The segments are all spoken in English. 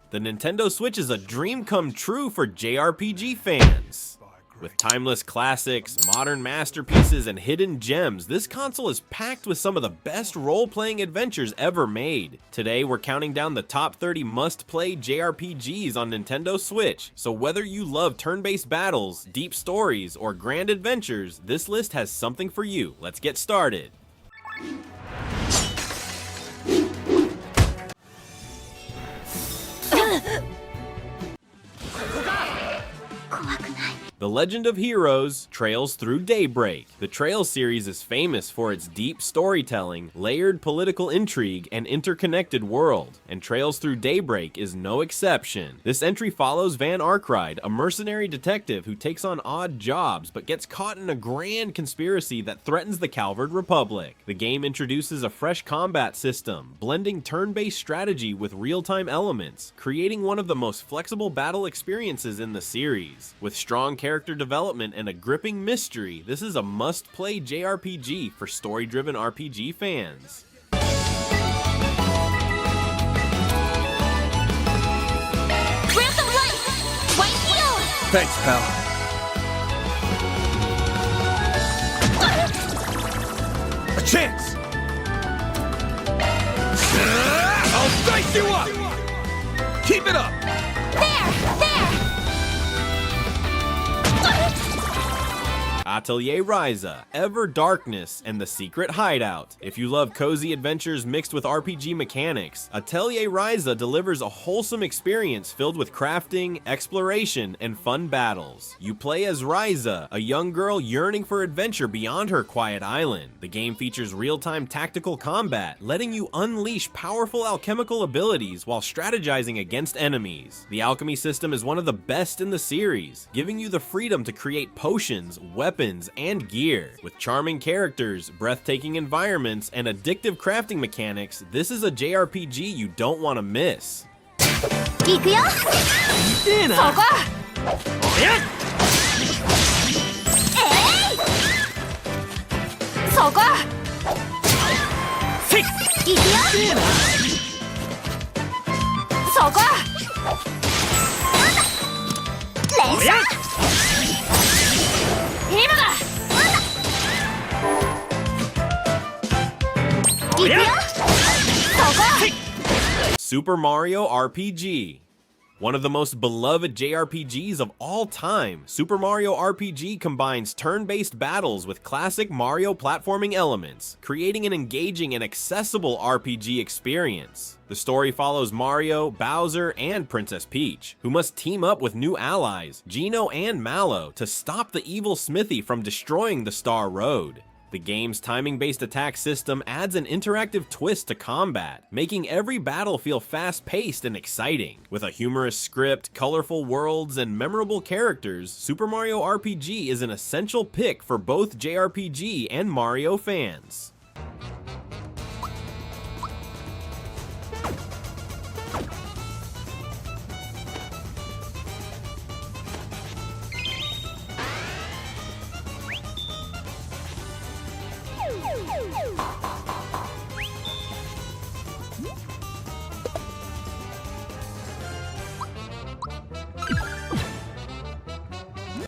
The Nintendo Switch is a dream come true for JRPG fans. With timeless classics, modern masterpieces, and hidden gems, this console is packed with some of the best role-playing adventures ever made. Today, we're counting down the top 30 must-play JRPGs on Nintendo Switch, so whether you love turn-based battles, deep stories, or grand adventures, this list has something for you. Let's get started. The Legend of Heroes trails through Daybreak. The Trails series is famous for its deep storytelling, layered political intrigue, and interconnected world, and Trails Through Daybreak is no exception. This entry follows Van Arkride, a mercenary detective who takes on odd jobs but gets caught in a grand conspiracy that threatens the Calvard Republic. The game introduces a fresh combat system, blending turn-based strategy with real-time elements, creating one of the most flexible battle experiences in the series. With strong character development and a gripping mystery, this is a must-play JRPG for story-driven RPG fans. Thanks, pal. A chance! I'll dice you up! Keep it up! There! Atelier Ryza, Ever Darkness, and the Secret Hideout. If you love cozy adventures mixed with RPG mechanics, Atelier Ryza delivers a wholesome experience filled with crafting, exploration, and fun battles. You play as Ryza, a young girl yearning for adventure beyond her quiet island. The game features real-time tactical combat, letting you unleash powerful alchemical abilities while strategizing against enemies. The alchemy system is one of the best in the series, giving you the freedom to create potions, weapons, and gear. With charming characters, breathtaking environments, and addictive crafting mechanics, this is a JRPG you don't want to miss. Super Mario RPG. One of the most beloved JRPGs of all time, Super Mario RPG combines turn-based battles with classic Mario platforming elements, creating an engaging and accessible RPG experience. The story follows Mario, Bowser, and Princess Peach, who must team up with new allies, Geno and Mallow, to stop the evil Smithy from destroying the Star Road. The game's timing-based attack system adds an interactive twist to combat, making every battle feel fast-paced and exciting. With a humorous script, colorful worlds, and memorable characters, Super Mario RPG is an essential pick for both JRPG and Mario fans.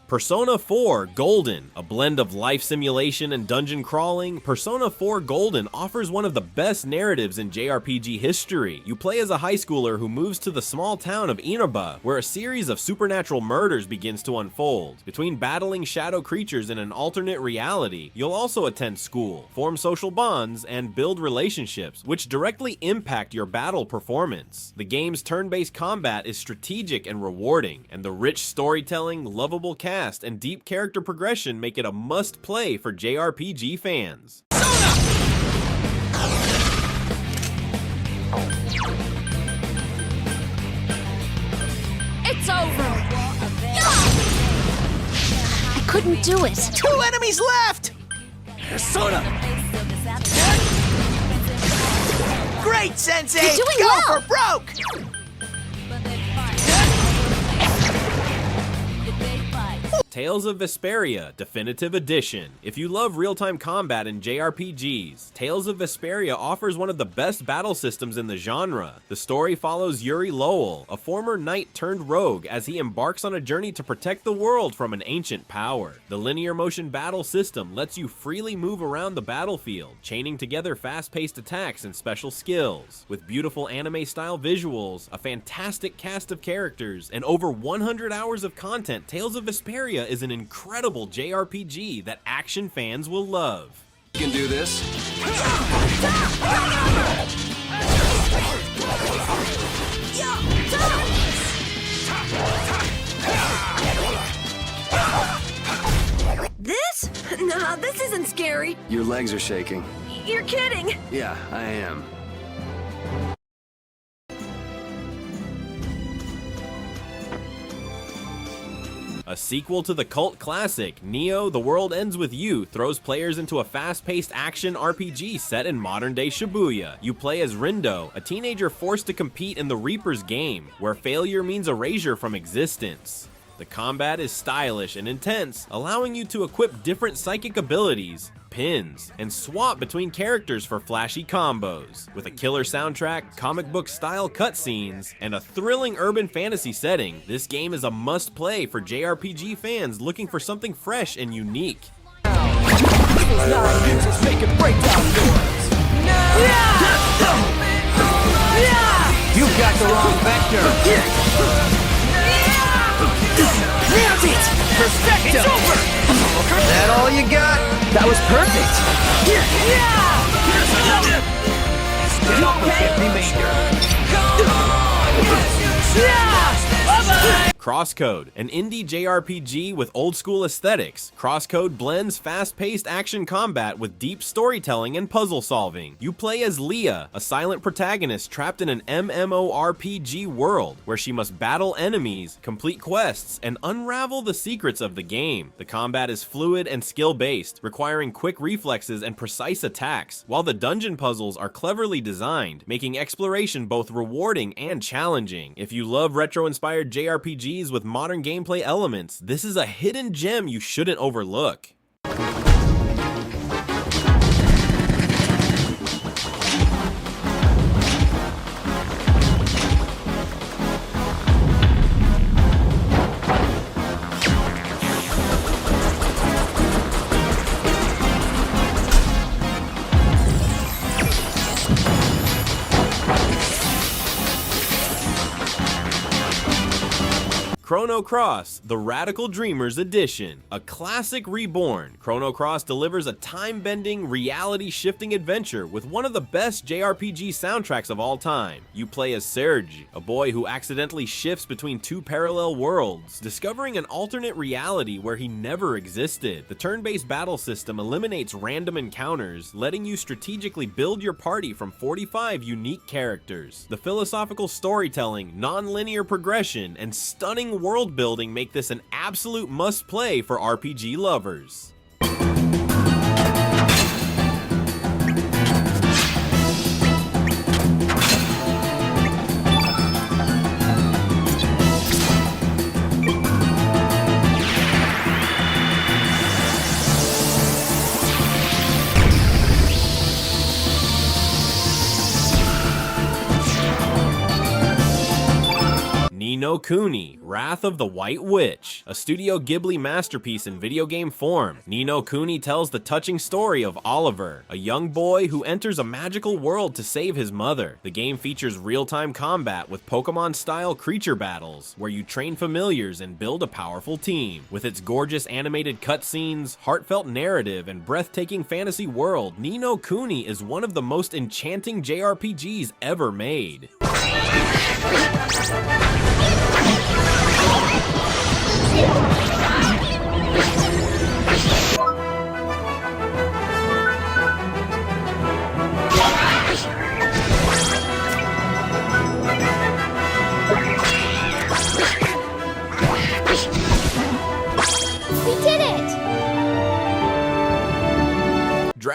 Persona 4 Golden, a blend of life simulation and dungeon crawling, Persona 4 Golden offers one of the best narratives in JRPG history. You play as a high schooler who moves to the small town of Inaba, where a series of supernatural murders begins to unfold. Between battling shadow creatures in an alternate reality, you'll also attend school, form social bonds, and build relationships, which directly impact your battle performance. The game's turn-based combat is strategic and rewarding, and the rich storytelling, lovable cast, and deep character progression make it a must-play for JRPG fans. It's over! I couldn't do it! 2 enemies left! Persona! Great, Sensei! You're doing Go well. for broke! Tales of Vesperia Definitive Edition. If you love real-time combat in JRPGs, Tales of Vesperia offers one of the best battle systems in the genre. The story follows Yuri Lowell, a former knight turned rogue, as he embarks on a journey to protect the world from an ancient power. The linear motion battle system lets you freely move around the battlefield, chaining together fast-paced attacks and special skills. With beautiful anime-style visuals, a fantastic cast of characters, and over 100 hours of content, Tales of Vesperia is an incredible JRPG that action fans will love. You can do this. This? Nah, this isn't scary. Your legs are shaking. You're kidding. Yeah, I am. A sequel to the cult classic, Neo: The World Ends With You throws players into a fast-paced action RPG set in modern-day Shibuya. You play as Rindo, a teenager forced to compete in the Reaper's game, where failure means erasure from existence. The combat is stylish and intense, allowing you to equip different psychic abilities, pins, and swap between characters for flashy combos. With a killer soundtrack, comic book style cutscenes, and a thrilling urban fantasy setting, this game is a must-play for JRPG fans looking for something fresh and unique. You've got the wrong vector. Nailed it! Perfecto! It's over! That all you got? That was perfect! CrossCode, an indie JRPG with old-school aesthetics. CrossCode blends fast-paced action combat with deep storytelling and puzzle solving. You play as Leah, a silent protagonist trapped in an MMORPG world, where she must battle enemies, complete quests, and unravel the secrets of the game. The combat is fluid and skill-based, requiring quick reflexes and precise attacks, while the dungeon puzzles are cleverly designed, making exploration both rewarding and challenging. If you love retro-inspired JRPGs with modern gameplay elements, this is a hidden gem you shouldn't overlook. Chrono Cross, The Radical Dreamers Edition. A classic reborn, Chrono Cross delivers a time-bending, reality-shifting adventure with one of the best JRPG soundtracks of all time. You play as Serge, a boy who accidentally shifts between two parallel worlds, discovering an alternate reality where he never existed. The turn-based battle system eliminates random encounters, letting you strategically build your party from 45 unique characters. The philosophical storytelling, non-linear progression, and stunning world building make this an absolute must-play for RPG lovers. No Kuni, Wrath of the White Witch, a Studio Ghibli masterpiece in video game form. Ni no Kuni tells the touching story of Oliver, a young boy who enters a magical world to save his mother. The game features real-time combat with Pokemon-style creature battles, where you train familiars and build a powerful team. With its gorgeous animated cutscenes, heartfelt narrative, and breathtaking fantasy world, Ni no Kuni is one of the most enchanting JRPGs ever made.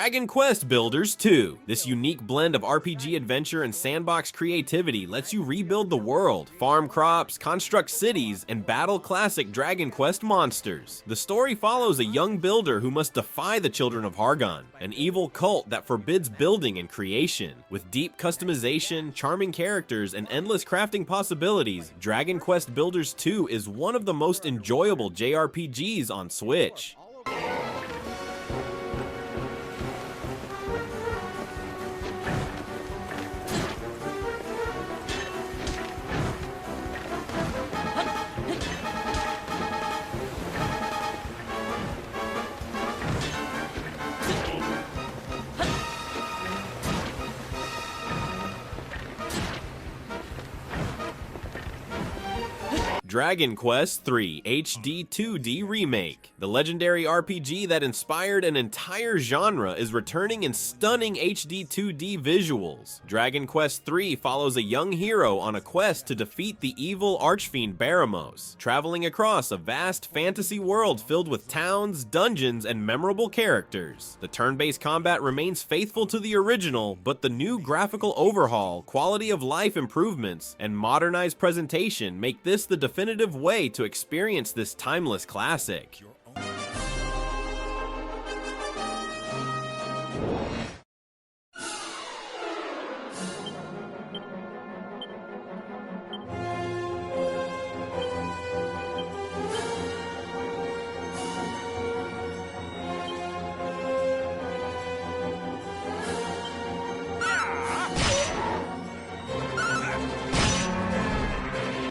Dragon Quest Builders 2. This unique blend of RPG adventure and sandbox creativity lets you rebuild the world, farm crops, construct cities, and battle classic Dragon Quest monsters. The story follows a young builder who must defy the Children of Hargon, an evil cult that forbids building and creation. With deep customization, charming characters, and endless crafting possibilities, Dragon Quest Builders 2 is one of the most enjoyable JRPGs on Switch. Dragon Quest III HD 2D Remake. The legendary RPG that inspired an entire genre is returning in stunning HD 2D visuals. Dragon Quest III follows a young hero on a quest to defeat the evil archfiend Baramos, traveling across a vast fantasy world filled with towns, dungeons, and memorable characters. The turn-based combat remains faithful to the original, but the new graphical overhaul, quality of life improvements, and modernized presentation make this the definitive way to experience this timeless classic.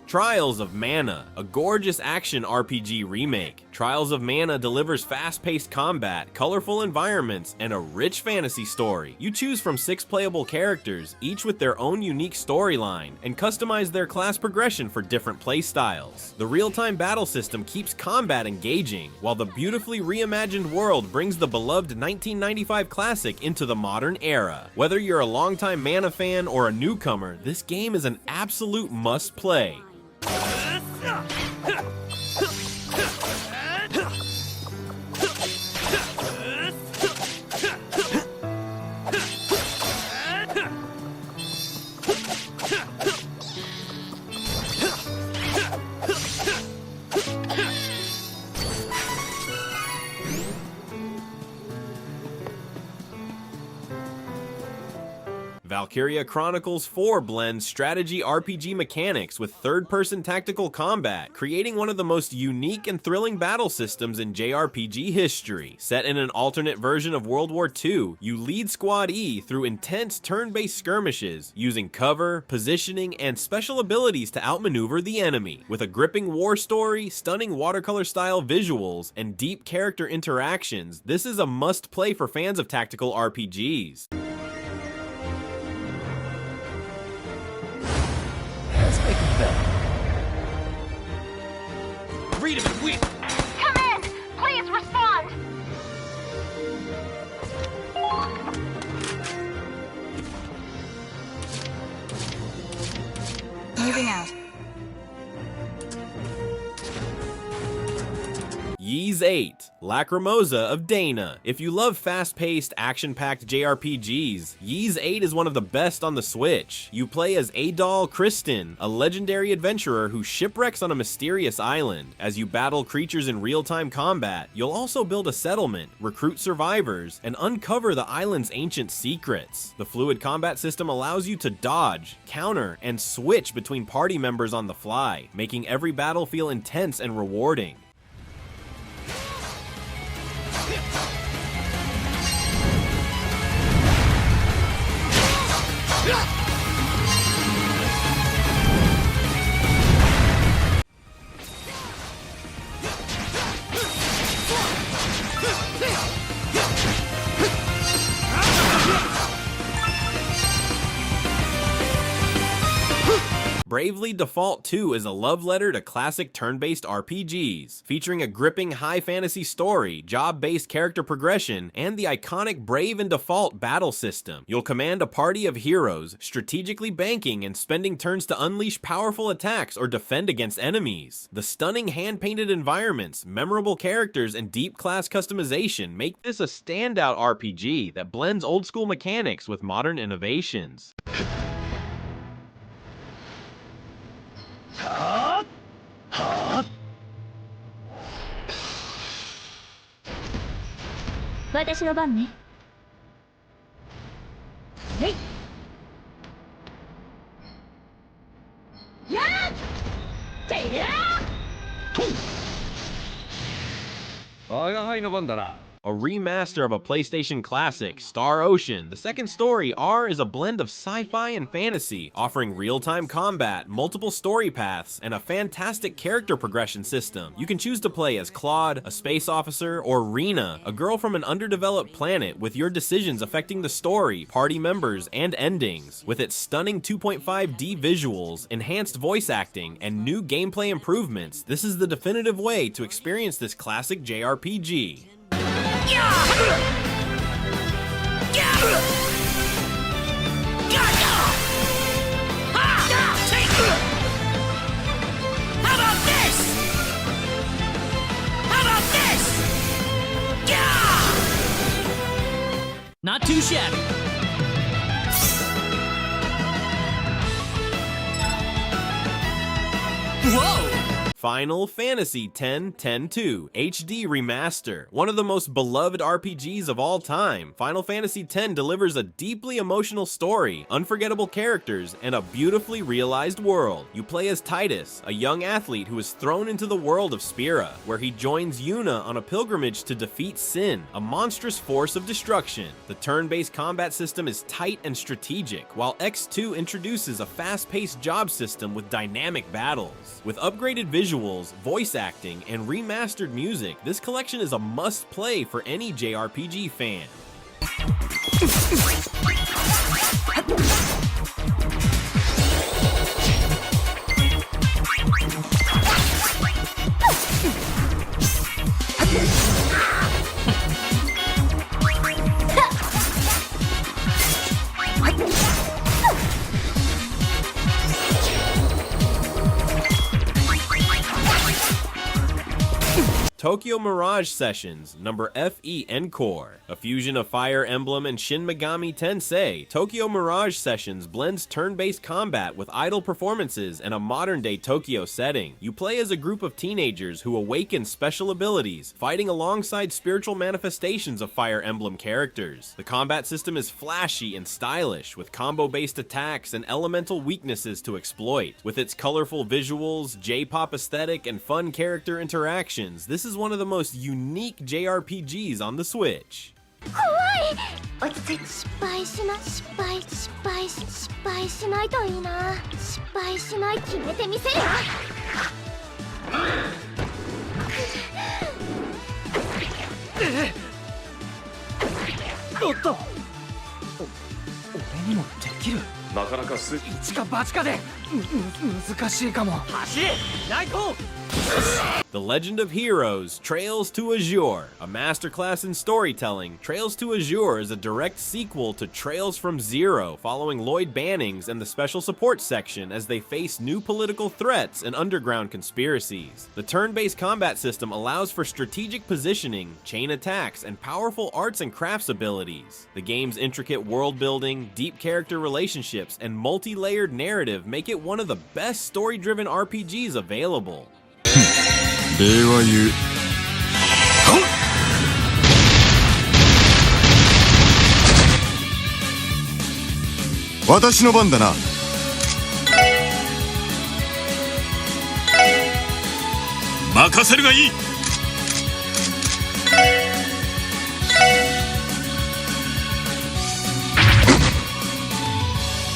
Trials of Mana, a gorgeous action RPG remake. Trials of Mana delivers fast-paced combat, colorful environments, and a rich fantasy story. You choose from 6 playable characters, each with their own unique storyline, and customize their class progression for different playstyles. The real-time battle system keeps combat engaging, while the beautifully reimagined world brings the beloved 1995 classic into the modern era. Whether you're a longtime Mana fan or a newcomer, this game is an absolute must-play. Valkyria Chronicles 4 blends strategy RPG mechanics with third-person tactical combat, creating one of the most unique and thrilling battle systems in JRPG history. Set in an alternate version of World War II, you lead Squad E through intense turn-based skirmishes, using cover, positioning, and special abilities to outmaneuver the enemy. With a gripping war story, stunning watercolor-style visuals, and deep character interactions, this is a must-play for fans of tactical RPGs. Read him and weep! Come in! Please respond! Moving out. VIII, Lacrimosa of Dana. If you love fast-paced, action-packed JRPGs, VIII is one of the best on the Switch. You play as Adol Kristin, a legendary adventurer who shipwrecks on a mysterious island. As you battle creatures in real-time combat, you'll also build a settlement, recruit survivors, and uncover the island's ancient secrets. The fluid combat system allows you to dodge, counter, and switch between party members on the fly, making every battle feel intense and rewarding. Bravely Default 2 is a love letter to classic turn-based RPGs, featuring a gripping high fantasy story, job-based character progression, and the iconic Brave and Default battle system. You'll command a party of heroes, strategically banking and spending turns to unleash powerful attacks or defend against enemies. The stunning hand-painted environments, memorable characters, and deep class customization make this a standout RPG that blends old-school mechanics with modern innovations. A remaster of a PlayStation classic, Star Ocean. The second story, R, is a blend of sci-fi and fantasy, offering real-time combat, multiple story paths, and a fantastic character progression system. You can choose to play as Claude, a space officer, or Rena, a girl from an underdeveloped planet, with your decisions affecting the story, party members, and endings. With its stunning 2.5D visuals, enhanced voice acting, and new gameplay improvements, this is the definitive way to experience this classic JRPG. How about this? How about this? Not too shabby. Whoa! Final Fantasy X-10-2 HD Remaster. One of the most beloved RPGs of all time, Final Fantasy X delivers a deeply emotional story, unforgettable characters, and a beautifully realized world. You play as Titus, a young athlete who is thrown into the world of Spira, where he joins Yuna on a pilgrimage to defeat Sin, a monstrous force of destruction. The turn-based combat system is tight and strategic, while X2 introduces a fast-paced job system with dynamic battles. With upgraded visuals, voice acting, and remastered music, this collection is a must-play for any JRPG fan. Tokyo Mirage Sessions, number FE Encore. A fusion of Fire Emblem and Shin Megami Tensei, Tokyo Mirage Sessions blends turn-based combat with idle performances and a modern-day Tokyo setting. You play as a group of teenagers who awaken special abilities, fighting alongside spiritual manifestations of Fire Emblem characters. The combat system is flashy and stylish, with combo-based attacks and elemental weaknesses to exploit. With its colorful visuals, J-pop aesthetic, and fun character interactions, this is one of the most unique JRPGs on the Switch. 失敗しないといいな。失敗しない決めてみせるわ。おっと、俺にもできる。なかなか一か八かで難しいかも。走れ、ナイト。 The Legend of Heroes, Trails to Azure. A masterclass in storytelling, Trails to Azure is a direct sequel to Trails from Zero, following Lloyd Bannings and the Special Support section as they face new political threats and underground conspiracies. The turn-based combat system allows for strategic positioning, chain attacks, and powerful arts and crafts abilities. The game's intricate world building, deep character relationships, and multi-layered narrative make it one of the best story-driven RPGs available. 礼は言う。私の番だな。任せるがいい。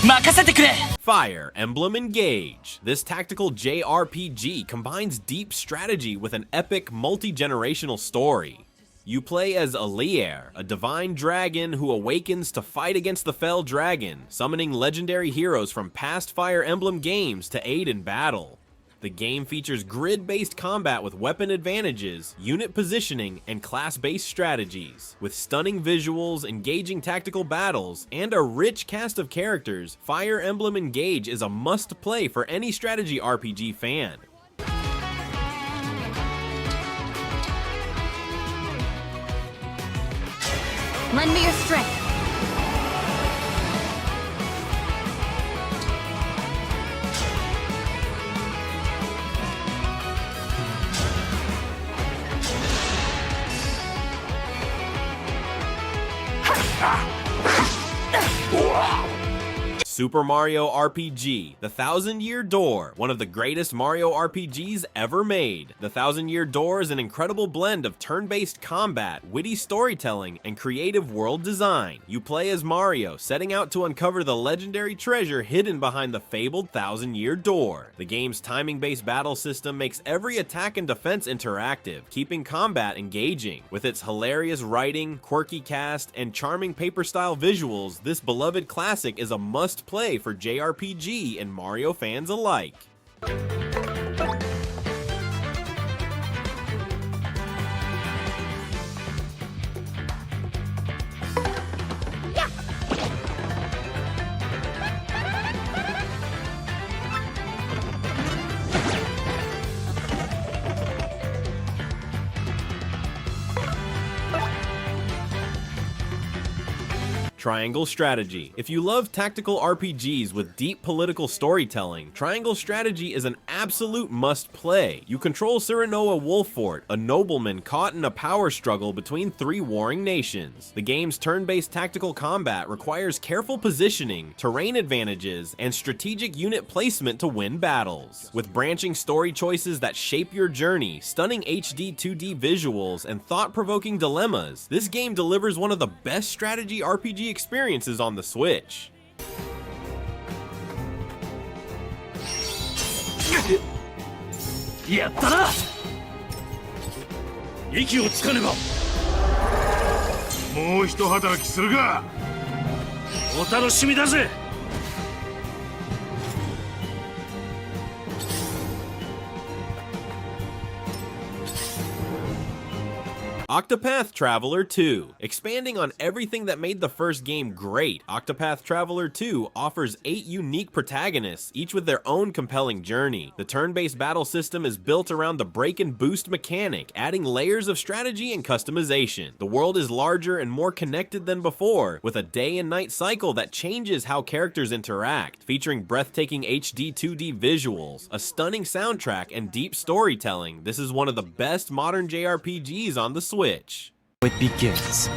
任せてくれ。 Fire Emblem Engage. This tactical JRPG combines deep strategy with an epic multi-generational story. You play as Atelier, a divine dragon who awakens to fight against the fell dragon, summoning legendary heroes from past Fire Emblem games to aid in battle. The game features grid-based combat with weapon advantages, unit positioning, and class-based strategies. With stunning visuals, engaging tactical battles, and a rich cast of characters, Fire Emblem Engage is a must-play for any strategy RPG fan. Lend me your strength. Super Mario RPG, The Thousand Year Door, one of the greatest Mario RPGs ever made. The Thousand Year Door is an incredible blend of turn-based combat, witty storytelling, and creative world design. You play as Mario, setting out to uncover the legendary treasure hidden behind the fabled Thousand Year Door. The game's timing-based battle system makes every attack and defense interactive, keeping combat engaging. With its hilarious writing, quirky cast, and charming paper-style visuals, this beloved classic is a must play for JRPG and Mario fans alike. Triangle Strategy. If you love tactical RPGs with deep political storytelling, Triangle Strategy is an absolute must-play. You control Serenoa Wolffort, a nobleman caught in a power struggle between three warring nations. The game's turn-based tactical combat requires careful positioning, terrain advantages, and strategic unit placement to win battles. With branching story choices that shape your journey, stunning HD 2D visuals, and thought-provoking dilemmas, this game delivers one of the best strategy RPG experiences on the Switch. やったな。息をつかねば。もう一働きするが。お楽しみだぜ。Octopath Traveler 2. Expanding on everything that made the first game great, Octopath Traveler 2 offers 8 unique protagonists, each with their own compelling journey. The turn-based battle system is built around the break and boost mechanic, adding layers of strategy and customization. The world is larger and more connected than before, with a day and night cycle that changes how characters interact, featuring breathtaking HD 2D visuals, a stunning soundtrack, and deep storytelling. This is one of the best modern JRPGs on the Switch. It begins.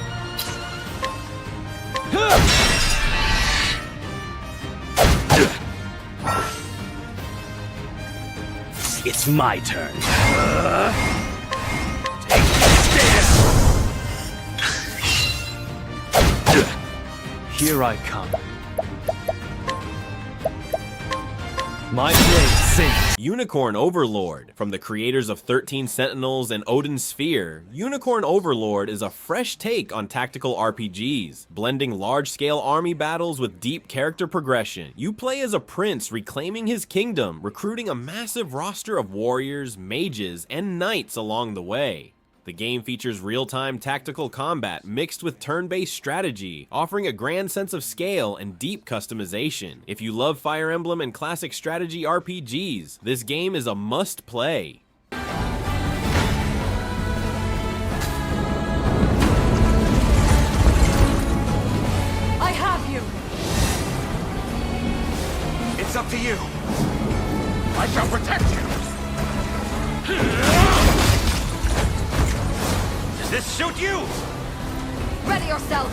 It's my turn. Take this. Here I come. My blade sings. Unicorn Overlord. From the creators of 13 Sentinels and Odin's Sphere, Unicorn Overlord is a fresh take on tactical RPGs, blending large-scale army battles with deep character progression. You play as a prince reclaiming his kingdom, recruiting a massive roster of warriors, mages, and knights along the way. The game features real-time tactical combat mixed with turn-based strategy, offering a grand sense of scale and deep customization. If you love Fire Emblem and classic strategy RPGs, this game is a must-play. I have you! It's up to you. I shall protect you. Does this suit you? Ready yourself!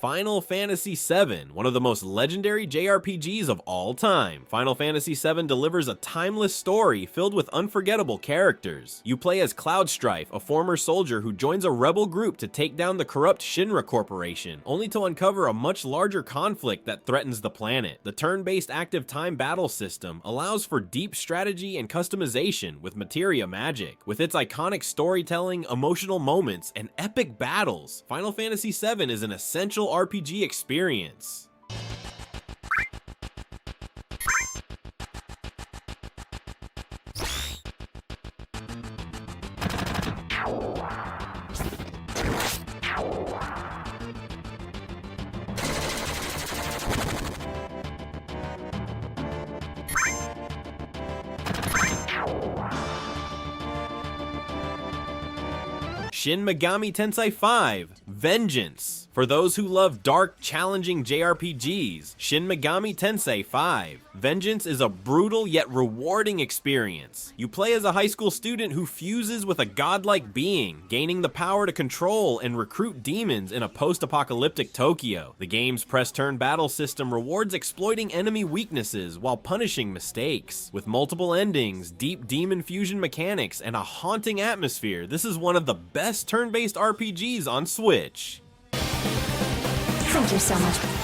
Final Fantasy VII, one of the most legendary JRPGs of all time. Final Fantasy VII delivers a timeless story filled with unforgettable characters. You play as Cloud Strife, a former soldier who joins a rebel group to take down the corrupt Shinra Corporation, only to uncover a much larger conflict that threatens the planet. The turn-based active time battle system allows for deep strategy and customization with materia magic. With its iconic storytelling, emotional moments, and epic battles, Final Fantasy VII is an essential RPG experience. Shin Megami Tensei V, Vengeance. For those who love dark, challenging JRPGs, Shin Megami Tensei V, Vengeance is a brutal yet rewarding experience. You play as a high school student who fuses with a godlike being, gaining the power to control and recruit demons in a post-apocalyptic Tokyo. The game's press-turn battle system rewards exploiting enemy weaknesses while punishing mistakes. With multiple endings, deep demon fusion mechanics, and a haunting atmosphere, this is one of the best turn-based RPGs on Switch. Thank you so much.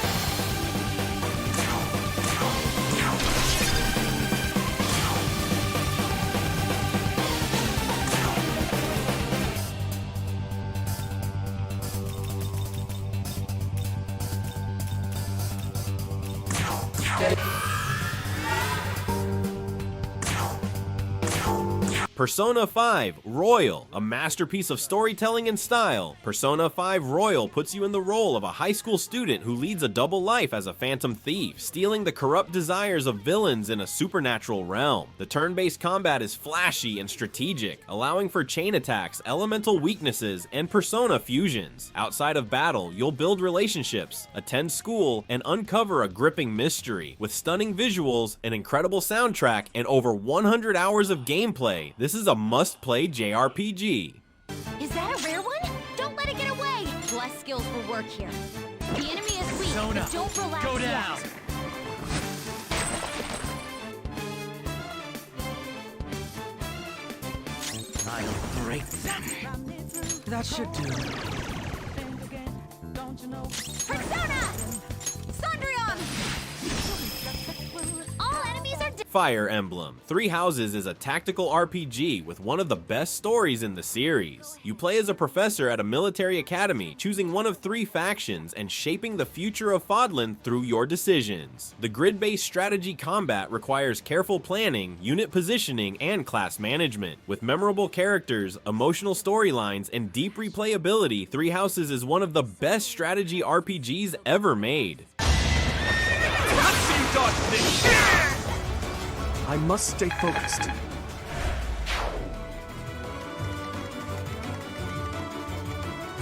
Persona 5 Royal, a masterpiece of storytelling and style. Persona 5 Royal puts you in the role of a high school student who leads a double life as a phantom thief, stealing the corrupt desires of villains in a supernatural realm. The turn-based combat is flashy and strategic, allowing for chain attacks, elemental weaknesses, and persona fusions. Outside of battle, you'll build relationships, attend school, and uncover a gripping mystery. With stunning visuals, an incredible soundtrack, and over 100 hours of gameplay, this is a must-play JRPG. Is that a rare one? Don't let it get away! Less skills for work here. The enemy is weak, but don't relax go down. yet. I'll break them. That should do. Persona! Sondrion! All enemies are dead. Fire Emblem. Three Houses is a tactical RPG with one of the best stories in the series. You play as a professor at a military academy, choosing one of three factions and shaping the future of Fodlan through your decisions. The grid-based strategy combat requires careful planning, unit positioning, and class management. With memorable characters, emotional storylines, and deep replayability, Three Houses is one of the best strategy RPGs ever made. I must stay focused.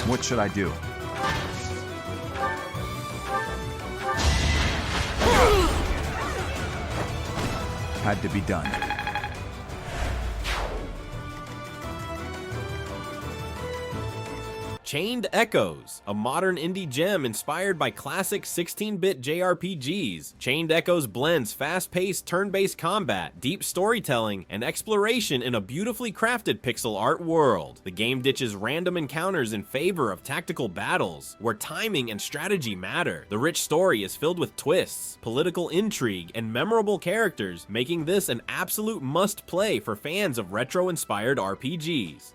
What should I do? Had to be done. Chained Echoes, a modern indie gem inspired by classic 16-bit JRPGs. Chained Echoes blends fast-paced turn-based combat, deep storytelling, and exploration in a beautifully crafted pixel art world. The game ditches random encounters in favor of tactical battles, where timing and strategy matter. The rich story is filled with twists, political intrigue, and memorable characters, making this an absolute must-play for fans of retro-inspired RPGs.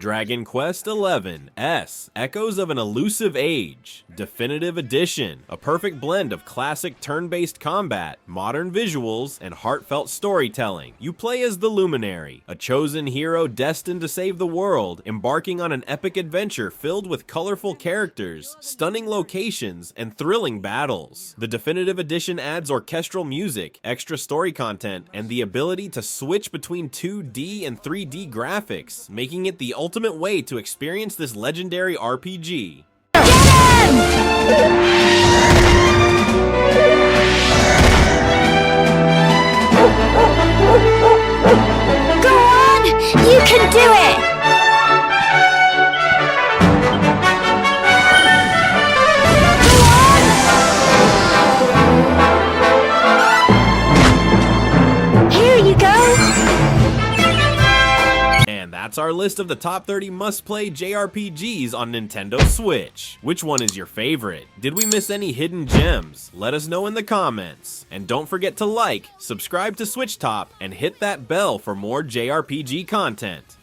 Dragon Quest XI S Echoes of an Elusive Age Definitive Edition, a perfect blend of classic turn-based combat, modern visuals, and heartfelt storytelling. You play as the Luminary, a chosen hero destined to save the world, embarking on an epic adventure filled with colorful characters, stunning locations, and thrilling battles. The Definitive Edition adds orchestral music, extra story content, and the ability to switch between 2D and 3D graphics, making it the ultimate way to experience this legendary RPG. Go on! You can do it! That's our list of the top 30 must-play JRPGs on Nintendo Switch. Which one is your favorite? Did we miss any hidden gems? Let us know in the comments. And don't forget to like, subscribe to Switch Top, and hit that bell for more JRPG content.